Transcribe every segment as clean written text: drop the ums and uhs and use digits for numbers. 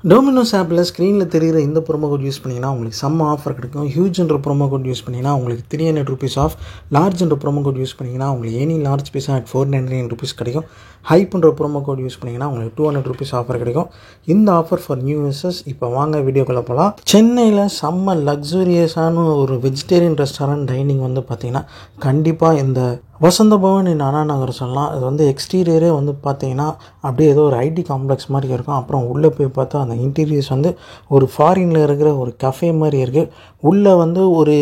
Domino's ஆப்பில் ஸ்க்ரீனில் தெரிகிற இந்த ப்ரோமோ கோட் யூஸ் பண்ணிங்கன்னா உங்களுக்கு செம்ம ஆஃபர் கிடைக்கும். ஹியூஜ்ன்ற ப்ரோமோ கோட் யூஸ் பண்ணிங்கன்னா உங்களுக்கு ₹300 ஆஃப். லார்ஜ்ன்ற ப்ரோமோ கோட் யூஸ் பண்ணிங்கன்னா உங்களுக்கு எனி லார்ஜ் பீஸா அட் ₹499 கிடைக்கும். ஹைப்ன்ற ப்ரோமோ கோட் யூஸ் பண்ணிங்கன்னா உங்களுக்கு ₹200 ஆஃபர் கிடைக்கும். இந்த ஆஃபர் ஃபார் நியூ யூசர்ஸ். இப்போ வாங்க வீடியோக்குள்ளே போகலாம். சென்னையில் செம்ம லக்ஸூரியஸான ஒரு வெஜிடேரியன் ரெஸ்டாரண்ட் டைனிங் வந்து பார்த்திங்கன்னா கண்டிப்பாக இந்த வசந்த பவன் இன் அண்ணா நகர் சொல்லலாம். இது வந்து எக்ஸ்டீரியரே வந்து பார்த்தீங்கன்னா அப்படியே ஏதோ ஒரு ஐடி காம்ப்ளெக்ஸ் மாதிரி இருக்கும். அப்புறம் உள்ளே போய் பார்த்தா அந்த இன்டீரியர்ஸ் வந்து ஒரு ஃபாரினில் இருக்கிற ஒரு கஃபே மாதிரி இருக்குது. உள்ளே வந்து ஒரு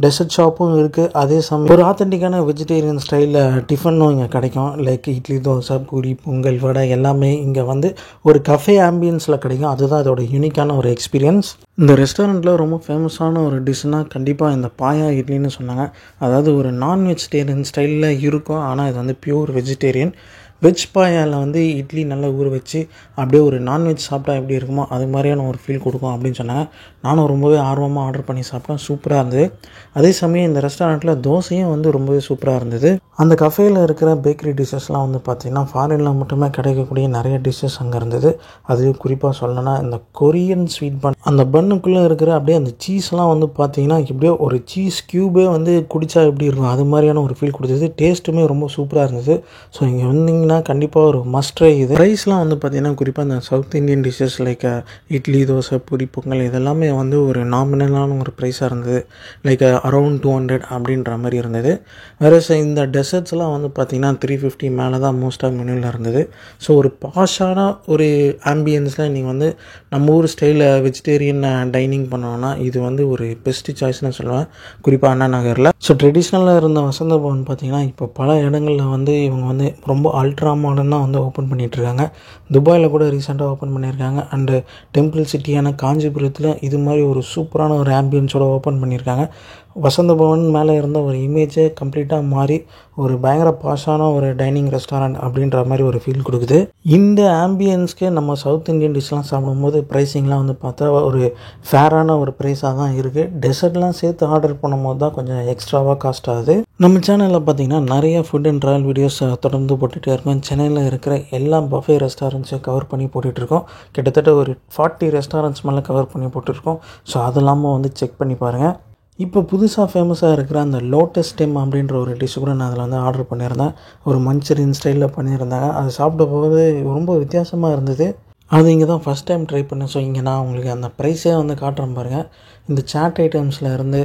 டெசர்ட் ஷாப்பும் இருக்குது. அதே சமயம் ஒரு ஆத்தென்டிக்கான வெஜிடேரியன் ஸ்டைலில் டிஃபனும் இங்கே கிடைக்கும். லைக் இட்லி, தோசை, பூரி, பொங்கல், வடை எல்லாமே இங்கே வந்து ஒரு கஃபே ஆம்பியன்ஸில் கிடைக்கும். அதுதான் அதோட யூனிக்கான ஒரு எக்ஸ்பீரியன்ஸ். இந்த ரெஸ்டாரண்ட்டில் ரொம்ப ஃபேமஸான ஒரு டிஷ்னால் கண்டிப்பாக இந்த பாயா இட்லின்னு சொன்னாங்க. அதாவது ஒரு நான் வெஜிடேரியன் ஸ்டைலில் இருக்கும். ஆனால் இது வந்து பியூர் வெஜிடேரியன். வெஜ் பாயாவில் வந்து இட்லி நல்லா ஊற வச்சு அப்படியே ஒரு நான்வெஜ் சாப்பிட்டா எப்படி இருக்குமோ அது மாதிரியான ஒரு ஃபீல் கொடுக்கும் அப்படின்னு சொன்னாங்க. நானும் ரொம்பவே ஆர்வமாக ஆர்டர் பண்ணி சாப்பிட்டேன். சூப்பராக இருந்தது. அதே சமயம் இந்த ரெஸ்டாரண்ட்டில் தோசையும் வந்து ரொம்பவே சூப்பராக இருந்தது. அந்த கஃபேயில் இருக்கிற பேக்கரி டிஷ்ஷஸ்லாம் வந்து பார்த்திங்கன்னா ஃபாரினில் மட்டுமே கிடைக்கக்கூடிய நிறைய டிஷ்ஷஸ் அங்கே இருந்தது. அது குறிப்பாக சொல்லணும்னா இந்த கொரியன் ஸ்வீட் பன், அந்த பன்னுக்குள்ளே இருக்கிற அப்படியே அந்த சீஸ்லாம் வந்து பார்த்திங்கன்னா இப்படியே ஒரு சீஸ் க்யூபே வந்து குடித்தா எப்படி இருக்கும் அது மாதிரியான ஒரு ஃபீல் கொடுத்தது. டேஸ்ட்டுமே ரொம்ப சூப்பராக இருந்தது. ஸோ இங்கே வந்தீங்கன்னா கண்டிப்பாக ஒரு மஸ்ட் ட்ரை இது. ப்ரைஸ்லாம் வந்து பார்த்திங்கன்னா குறிப்பாக இந்த south Indian dishes like idli, dosa, puri, Pongal இதெல்லாமே வந்து ஒரு நாமினலான ஒரு ப்ரைஸாக இருந்தது. லைக் அரௌண்ட் 200 அப்படின்ற மாதிரி இருந்தது. வேறு இந்த டெசர்ட்ஸ்லாம் வந்து பார்த்திங்கன்னா 350 மேலே தான் மோஸ்ட்டாக மெனுவில் இருந்தது. ஸோ ஒரு பாஷான ஒரு ஆம்பியன்ஸில் நீங்கள் வந்து நம்ம ஊர் ஸ்டைலில் வெஜிடேரியன் டைனிங் பண்ணோன்னா இது வந்து ஒரு பெஸ்ட் சாய்ஸ்னு சொல்லுவேன். குறிப்பாக அண்ணா நகரில். ஸோ ட்ரெடிஷ்னலாக இருந்த வசந்த பவன் பார்த்திங்கன்னா இப்போ பல இடங்களில் வந்து இவங்க வந்து ரொம்ப அல்ட்ரா மாடர்னாக வந்து ஓப்பன் பண்ணிகிட்ருக்காங்க. துபாயில் கூட ரீசெண்டாக ஓப்பன் பண்ணியிருக்காங்க. அண்டு டெம்பிள் சிட்டியான காஞ்சிபுரத்தில் இது மாதிரி ஒரு சூப்பரான ஒரு ஆம்பியன்ஸோடு ஓப்பன் பண்ணியிருக்காங்க. வசந்த பவன் மேலே இருந்த ஒரு இமேஜே கம்ப்ளீட்டாக மாறி ஒரு பயங்கர பாஷான ஒரு டைனிங் ரெஸ்டாரண்ட் அப்படின்ற மாதிரி ஒரு ஃபீல் கொடுக்குது. இந்த ஆம்பியன்ஸ்க்கு நம்ம சவுத் இந்தியன் டிஷ்லாம் சாப்பிடும்போது ப்ரைஸிங்லாம் வந்து பார்த்தா ஒரு ஃபேரான ஒரு ப்ரைஸாக தான் இருக்குது. டெசர்ட்லாம் சேர்த்து ஆர்டர் பண்ணும்போது தான் கொஞ்சம் எக்ஸ்ட்ராவாக காஸ்ட் ஆகுது. நம்ம சேனலில் பார்த்திங்கன்னா நிறைய ஃபுட் அண்ட் ட்ராவல் வீடியோஸ் தொடர்ந்து போட்டுகிட்டே இருக்கோம். சென்னையில் இருக்கிற எல்லா பஃபே ரெஸ்டாரண்ட்ஸையும் கவர் பண்ணி போட்டுட்ருக்கோம். கிட்டத்தட்ட ஒரு 40 ரெஸ்டாரண்ட்ஸ் மேலே கவர் பண்ணி போட்டுருக்கோம். ஸோ அது இல்லாமல் வந்து செக் பண்ணி பாருங்கள். இப்போ புதுசாக ஃபேமஸாக இருக்கிற அந்த லோட்டஸ் ஸ்டெம் அப்படின்ற ஒரு டிஷ் கூட நான் அதில் வந்து ஆர்டர் பண்ணியிருந்தேன். ஒரு மஞ்சூரியன் ஸ்டைலில் பண்ணியிருந்தாங்க. அது சாப்பிட போது ரொம்ப வித்தியாசமாக இருந்தது. அது இங்கே தான் ஃபஸ்ட் டைம் ட்ரை பண்ணேன். ஸோ இங்கே நான் உங்களுக்கு அந்த ப்ரைஸே வந்து காட்டுறேன் பாருங்கள். இந்த சாட் ஐட்டம்ஸில் இருந்து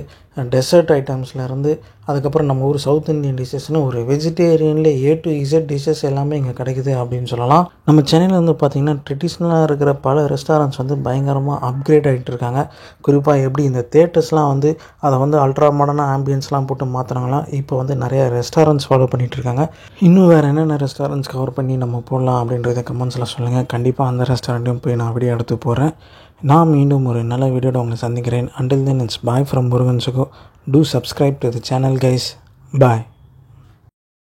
டெசர்ட் ஐட்டம்ஸில் இருந்து அதுக்கப்புறம் நம்ம ஊர் சவுத் இந்தியன் டிஷ்ஷஸ்னு ஒரு வெஜிடேரியன்லேயே A to Z டிஷ்ஷஸ் எல்லாமே இங்கே கிடைக்குது அப்படின்னு சொல்லலாம். நம்ம சென்னையில் வந்து பார்த்திங்கன்னா ட்ரெடிஷ்னலாக இருக்கிற பல ரெஸ்டாரண்ட்ஸ் வந்து பயங்கரமாக அப்கிரேட் ஆகிட்டு இருக்காங்க. குறிப்பாக எப்படி இந்த தேட்டர்ஸ்லாம் வந்து அதை வந்து அல்ட்ரா மாடர்னாக ஆம்பியன்ஸ்லாம் போட்டு மாற்றினாங்களாம். இப்போ வந்து நிறைய ரெஸ்டாரண்ட்ஸ் ஃபாலோ பண்ணிகிட்ருக்காங்க. இன்னும் வேறு என்னென்ன ரெஸ்டாரண்ட்ஸ் கவர் பண்ணி நம்ம போடலாம் அப்படின்றத கமெண்ட்ஸில் சொல்லுங்கள். கண்டிப்பாக அந்த ரெஸ்டாரண்ட்டையும் போய் நான் வீடியோ எடுத்து போகிறேன். நான் மீண்டும் ஒரு நல்ல வீடியோட உங்களை சந்திக்கிறேன். Until then, it's bye from Murugan Sugu. Do subscribe to the channel, guys. Bye.